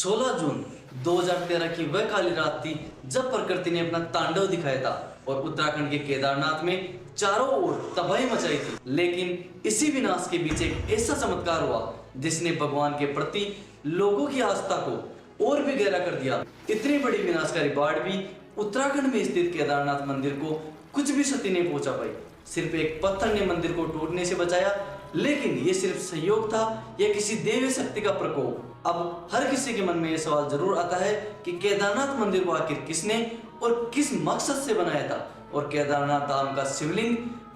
16 जून 2013 की वह काली रात थी जब प्रकृति ने अपना तांडव दिखाया था और उत्तराखंड के केदारनाथ में चारों ओर तबाही मचाई थी। लेकिन इसी विनाश के बीच एक ऐसा चमत्कार हुआ जिसने भगवान के प्रति लोगों की आस्था को और भी गहरा कर दिया। इतनी बड़ी विनाशकारी बाढ़ भी उत्तराखंड में स्थित केदारनाथ मंदिर को कुछ भी क्षति नहीं पहुंचा पाई। सिर्फ एक पत्थर ने मंदिर को टूटने से बचाया, लेकिन ये सिर्फ संयोग था या किसी देवी शक्ति का प्रकोप। अब हर किसी के मन में यह सवाल जरूर आता है कि केदारनाथ मंदिर को आखिर किसने और किस मकसद से बनाया था, और केदारनाथ धाम का शिवलिंग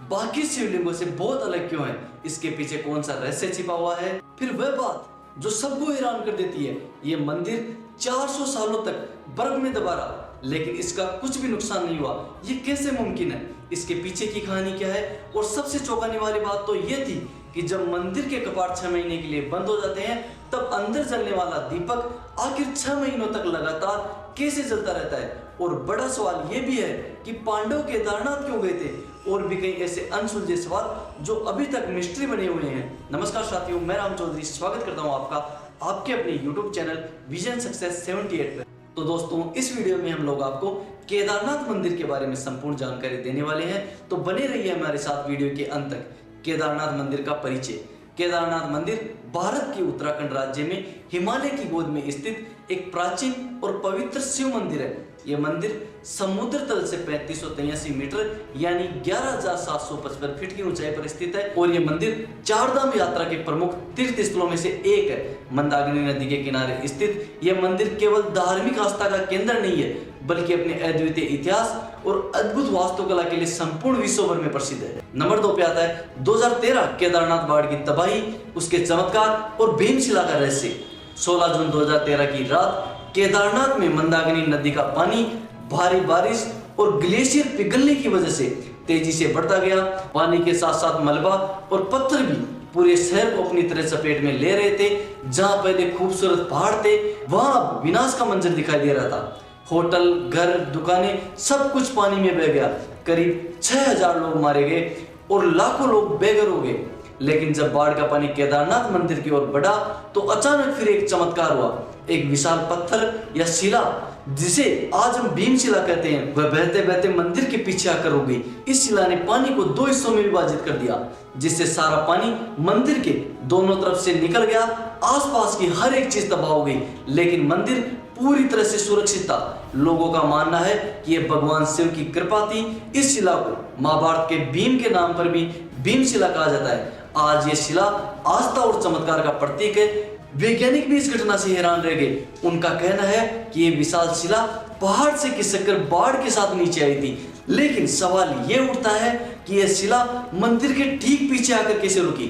बाकी शिवलिंगों से बहुत अलग क्यों है, इसके पीछे कौन सा रहस्य छिपा हुआ है। फिर वह बात जो सबको हैरान कर देती है, ये मंदिर 400 सालों तक बर्फ में दबा रहा लेकिन इसका कुछ भी नुकसान नहीं हुआ। ये कैसे मुमकिन है, इसके पीछे की कहानी क्या है। और सबसे चौंकाने वाली बात तो ये थी कि जब मंदिर के कपाट 6 महीने के लिए बंद हो जाते हैं, तब अंदर जलने वाला दीपक आखिर 6 महीनों तक लगातार कैसे जलता रहता है। और बड़ा सवाल ये भी है कि पांडव केदारनाथ क्यों गए थे, और भी कई ऐसे अनसुलझे सवाल जो अभी तक मिस्ट्री बने हुए हैं। नमस्कार साथियों, मैं राम चौधरी स्वागत करता हूं आपका आपके अपने YouTube चैनल विजन सक्सेस 78 पे। तो दोस्तों, इस वीडियो में हम लोग आपको केदारनाथ मंदिर के बारे में संपूर्ण जानकारी देने वाले हैं, तो बने रहिए हमारे साथ वीडियो के अंत तक। केदारनाथ मंदिर का परिचय। केदारनाथ मंदिर भारत के उत्तराखंड राज्य में हिमालय की गोद में स्थित एक प्राचीन और पवित्र शिव मंदिर है। यह मंदिर समुद्र तल से 3583 मीटर यानी 11,755 फीट की ऊंचाई पर स्थित है, और यह मंदिर चारधाम यात्रा के प्रमुख तीर्थ स्थलों में से एक है। मंदाकिनी नदी के किनारे स्थित यह मंदिर केवल धार्मिक आस्था का केंद्र नहीं है, बल्कि अपने अद्वितीय इतिहास और अद्भुत वास्तुकला के लिए संपूर्ण विश्व भर में प्रसिद्ध है। नंबर 2 पे आता है 2013 केदारनाथ बाढ़ की तबाही, उसके चमत्कार और भीमशिला का रहस्य। 16 जून 2013 की रात केदारनाथ में मंदाकिनी नदी का पानी भारी बारिश और ग्लेशियर पिघलने की वजह से तेजी से बढ़ता गया। पानी के साथ साथ मलबा और पत्थर भी पूरे शहर को अपनी तरह चपेट में ले रहे थे। जहां पहले खूबसूरत पहाड़ थे, वहां अब विनाश का मंजर दिखाई दे रहा था। होटल, घर, दुकानें सब कुछ पानी में बह गया। करीब 6000 लोग मारे गए और लाखों लोग बेघर हो गए। लेकिन जब बाढ़ का पानी केदारनाथ मंदिर की ओर बढ़ा तो अचानक फिर एक चमत्कार हुआ। एक विशाल पत्थर या शिला, जिसे आज हम भीमशिला कहते हैं, वह बहते बहते मंदिर के पीछे आकर रुक गई। इस शिला ने पानी को 2 हिस्सों में विभाजित कर दिया, जिससे सारा पानी मंदिर के दोनों तरफ से निकल गया। आसपास की हर एक चीज तबाह हो गई, लेकिन मंदिर पूरी तरह से सुरक्षित था। लोगों का मानना है कि यह भगवान शिव की कृपा थी। इस शिला को महाभारत के भीम के नाम पर भी भीमशिला कहा जाता है। आज यह शिला आस्था और चमत्कार का प्रतीक है। वैज्ञानिक भी इस घटना से हैरान रह गए। उनका कहना है कि यह विशाल शिला पहाड़ से खिसककर बाढ़ के साथ नीचे आई थी। लेकिन सवाल यह उठता है कि यह शिला मंदिर के ठीक पीछे आकर कैसे रुकी।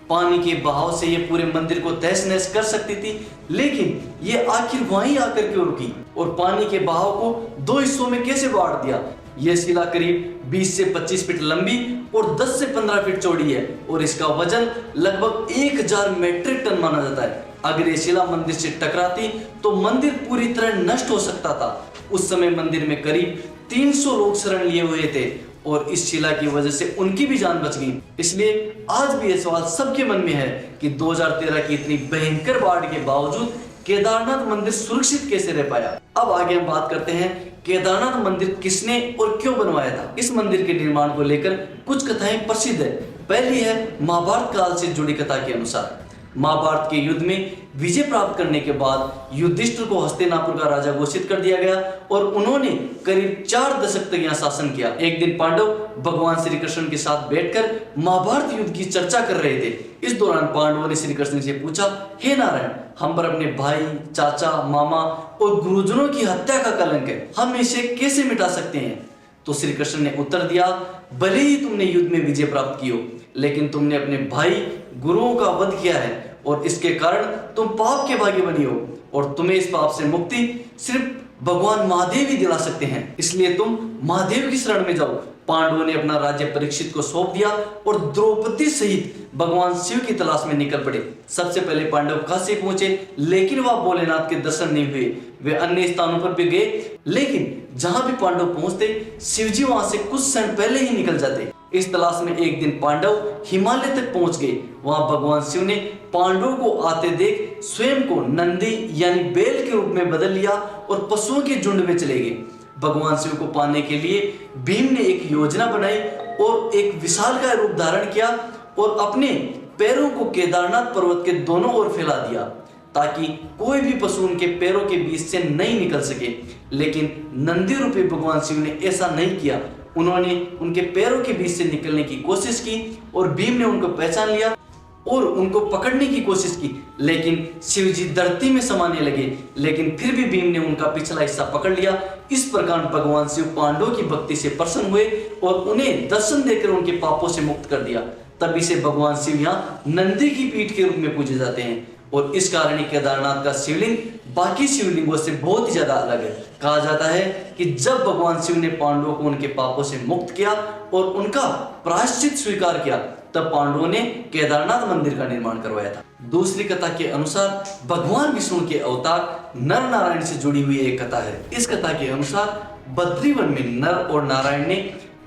पानी के बहाव से यह पूरे मंदिर को तहस नहस कर सकती थी, लेकिन यह आखिर वहीं आकर क्यों रुकी और पानी के बहाव को 2 हिस्सों में कैसे बांट दिया। यह शिला करीब 20 से 25 फीट लंबी और 10 से 15 फीट चौड़ी है, और इसका वजन लगभग 1000 मीट्रिक टन माना जाता है। अगर यह शिला मंदिर से टकराती तो मंदिर पूरी तरह नष्ट हो सकता था। उस समय मंदिर में करीब 300 लोग शरण लिए हुए थे, और इस शिला की वजह से उनकी भी जान बच गई। इसलिए आज भी यह सवाल सबके मन में है कि 2013 की इतनी भयंकर बाढ़ के बावजूद केदारनाथ मंदिर सुरक्षित कैसे रह पाया। अब आगे हम बात करते हैं केदारनाथ मंदिर किसने और क्यों बनवाया था। इस मंदिर के निर्माण को लेकर कुछ कथाएं प्रसिद्ध है। पहली है महाभारत काल से जुड़ी कथा के अनुसार। महाभारत के युद्ध में विजय प्राप्त करने के बाद युधिष्ठिर को हस्तिनापुर का राजा घोषित कर दिया गया, और उन्होंने करीब 4 दशक तक यहाँ शासन किया। एक दिन पांडव भगवान श्री कृष्ण के साथ बैठकर महाभारत युद्ध की चर्चा कर रहे थे। इस दौरान पांडवों ने श्री कृष्ण से पूछा, हे नारायण, हम पर अपने भाई, चाचा, मामा और गुरुजनों की हत्या का कलंक है, हम इसे कैसे मिटा सकते हैं। तो श्री कृष्ण ने उत्तर दिया, भले ही तुमने युद्ध में विजय प्राप्त की हो, लेकिन तुमने अपने भाई, गुरुओं का वध किया है, और इसके कारण तुम पाप के भागी बनी हो, और तुम्हें इस पाप से मुक्ति सिर्फ भगवान महादेव ही दिला सकते हैं। इसलिए तुम महादेव की शरण में जाओ। पांडवों ने अपना राज्य परीक्षित को सौंप दिया और द्रौपदी सहित भगवान शिव की तलाश में निकल पड़े। सबसे पहले पांडव काशी पहुंचे, लेकिन वहां भोलेनाथ के दर्शन नहीं हुए। वे अन्य स्थानों पर भी गए, लेकिन जहां भी पांडव पहुंचते, शिवजी वहां से कुछ क्षण पहले ही निकल जाते। इस तलाश में एक दिन पांडव हिमालय तक पहुंच गए। वहां भगवान शिव ने पांडवों को आते देख स्वयं को नंदी यानी बैल के रूप में बदल लिया और पशुओं के झुंड में चले गए। भगवान शिव को पाने के लिए भीम ने एक योजना बनाई और एक विशालकाय रूप धारण किया और अपने पैरों को केदारनाथ पर्वत के दोनों ओर फैला दिया ताकि कोई भी पशु उनके पैरों के बीच से नहीं निकल सके। लेकिन नंदी रूपी भगवान शिव ने ऐसा नहीं किया। उन्होंने उनके पैरों के बीच से निकलने की कोशिश की और भीम ने उनको पहचान लिया और उनको पकड़ने की कोशिश की, लेकिन शिव जी धरती में समाने लगे। लेकिन फिर भी भीम ने उनका पिछला हिस्सा पकड़ लिया। इस प्रकार भगवान शिव पांडवों की भक्ति से प्रसन्न हुए और उन्हें दर्शन देकर उनके पापों से मुक्त कर दिया। तभी से भगवान शिव यहाँ नंदी की पीठ के रूप में पूजे जाते हैं और इस कारण ही केदारनाथ का शिवलिंग बाकी शिवलिंगों से बहुत ही ज्यादा अलग है। कहा जाता है कि जब भगवान शिव ने पांडवों को उनके पापों से मुक्त किया और उनका प्रायश्चित स्वीकार किया, तब पांडवों ने केदारनाथ मंदिर का निर्माण करवाया था। दूसरी कथा के अनुसार भगवान विष्णु के अवतार नर नारायण से जुड़ी हुई एक कथा है। इस कथा के अनुसार बद्रीवन में नर और नारायण ने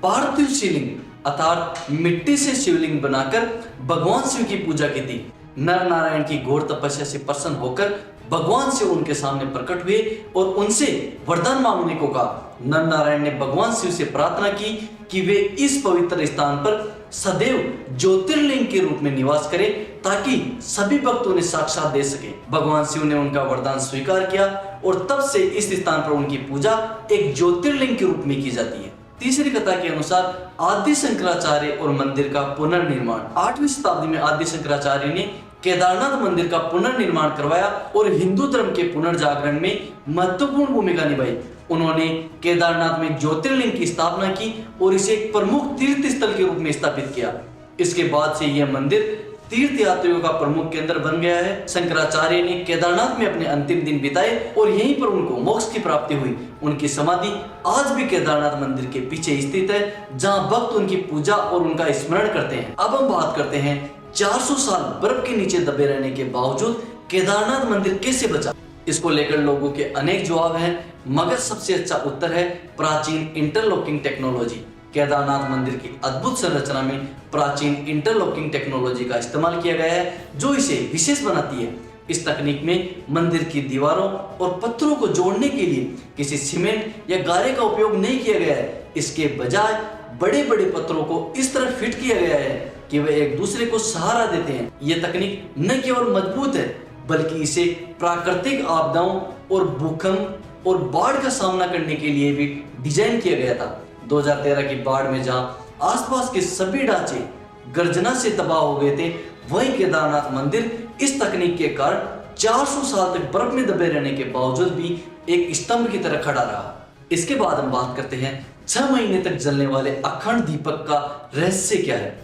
पार्थिव शिवलिंग अर्थात मिट्टी से शिवलिंग बनाकर भगवान शिव की पूजा की थी। नर नारायण की घोर तपस्या से प्रसन्न होकर भगवान शिव उनके सामने प्रकट हुए और उनसे वरदान मांगने को कहा। नर नारायण ने भगवान शिव से प्रार्थना की कि वे इस पवित्र स्थान पर सदैव ज्योतिर्लिंग के रूप में निवास करें ताकि सभी भक्त उन्हें साक्षात दे सके। भगवान शिव ने उनका वरदान स्वीकार किया और तब से इस स्थान पर उनकी पूजा एक ज्योतिर्लिंग के रूप में की जाती है। तीसरी कथा के अनुसार आदि शंकराचार्य और मंदिर का पुनर्निर्माण। 8वीं शताब्दी में आदि शंकराचार्य ने केदारनाथ मंदिर का पुनर्निर्माण करवाया और हिंदू धर्म के पुनर्जागरण में महत्वपूर्ण भूमिका निभाई। उन्होंने केदारनाथ में ज्योतिर्लिंग की स्थापना की और इसे एक प्रमुख तीर्थ स्थल के रूप में स्थापित किया। इसके बाद से यह मंदिर तीर्थ यात्रियों का प्रमुख केंद्र बन गया है। शंकराचार्य ने केदारनाथ में अपने अंतिम दिन बिताए और यहीं पर उनको मोक्ष की प्राप्ति हुई। उनकी समाधि आज भी केदारनाथ मंदिर के पीछे स्थित है, जहां भक्त उनकी पूजा और उनका स्मरण करते हैं। अब हम बात करते हैं 400 साल बर्फ के नीचे दबे रहने के बावजूद केदारनाथ मंदिर कैसे बचा। इसको लेकर लोगों के अनेक जवाब हैं, मगर सबसे अच्छा उत्तर है प्राचीन इंटरलॉकिंग टेक्नोलॉजी। केदारनाथ मंदिर की अद्भुत संरचना में प्राचीन इंटरलॉकिंग टेक्नोलॉजी का इस्तेमाल किया गया है, जो इसे विशेष बनाती है। इस तकनीक में मंदिर की दीवारों और पत्थरों को जोड़ने के लिए किसी सीमेंट या गारे का उपयोग नहीं किया गया है। इसके बजाय बड़े बड़े पत्थरों को इस तरह फिट किया गया है कि वे एक दूसरे को सहारा देते हैं। यह तकनीक न केवल मजबूत है, बल्कि इसे प्राकृतिक आपदाओं और भूकंप और बाढ़ का सामना करने के लिए भी डिजाइन किया गया था। 2013 की बाढ़ में जहां आसपास के सभी ढांचे गर्जना से तबाह हो गए थे, वहीं केदारनाथ मंदिर इस तकनीक के कारण 400 साल तक बर्फ में दबे रहने के बावजूद भी एक स्तंभ की तरह खड़ा रहा। इसके बाद हम बात करते हैं 6 महीने तक जलने वाले अखंड दीपक का रहस्य क्या है।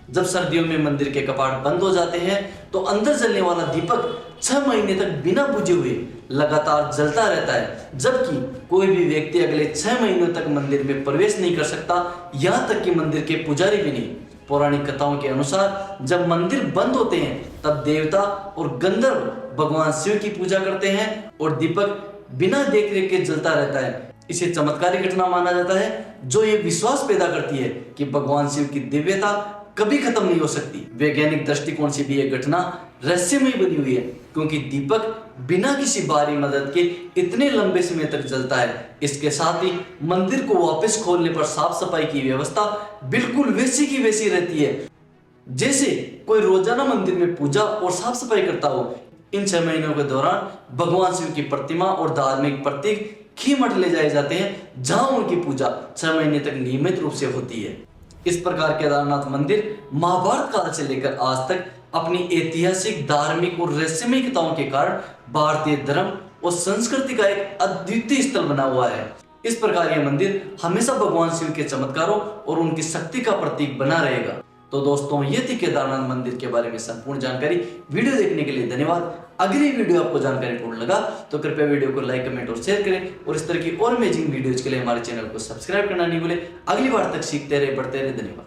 जब सर्दियों में मंदिर के कपाट बंद हो जाते हैं तो अंदर जलने वाला दीपक 6 महीने तक बिना बुझे हुए लगातार जलता रहता है, जबकि कोई भी व्यक्ति अगले 6 महीनों तक मंदिर में प्रवेश नहीं कर सकता, यहाँ तक कि मंदिर के पुजारी भी नहीं। पौराणिक कथाओं के अनुसार जब मंदिर बंद होते हैं तब देवता और गंधर्व भगवान शिव की पूजा करते हैं और दीपक बिना देख रेख के जलता रहता है। इसे चमत्कारी घटना माना जाता है, जो ये विश्वास पैदा करती है कि भगवान शिव की दिव्यता कभी खत्म नहीं हो सकती। वैज्ञानिक दृष्टिकोण से भी यह घटना रहस्यमय बनी हुई है, क्योंकि दीपक बिना किसी बाहरी मदद के इतने लंबे समय तक जलता है। इसके साथ ही मंदिर को वापस खोलने पर साफ सफाई की व्यवस्था बिल्कुल वैसी की वैसी रहती है, जैसे कोई रोजाना मंदिर में पूजा और साफ सफाई करता हो। इन 6 महीनों के दौरान भगवान शिव की प्रतिमा और धार्मिक प्रतीक खी मठ ले जाए जाते हैं, जहां उनकी पूजा 6 महीने तक नियमित रूप से होती है। इस प्रकार केदारनाथ मंदिर महाभारत काल से लेकर आज तक अपनी ऐतिहासिक, धार्मिक और रहस्यमय कथाओं के कारण भारतीय धर्म और संस्कृति का एक अद्वितीय स्थल बना हुआ है। इस प्रकार यह मंदिर हमेशा भगवान शिव के चमत्कारों और उनकी शक्ति का प्रतीक बना रहेगा। तो दोस्तों, ये थी केदारनाथ मंदिर के बारे में संपूर्ण जानकारी। वीडियो देखने के लिए धन्यवाद। अगर ये वीडियो आपको जानकारीपूर्ण लगा तो कृपया वीडियो को लाइक, कमेंट और शेयर करें और इस तरह की और अमेजिंग वीडियोज के लिए हमारे चैनल को सब्सक्राइब करना नहीं भूलें। अगली बार तक सीखते रहे, बढ़ते रहे। धन्यवाद।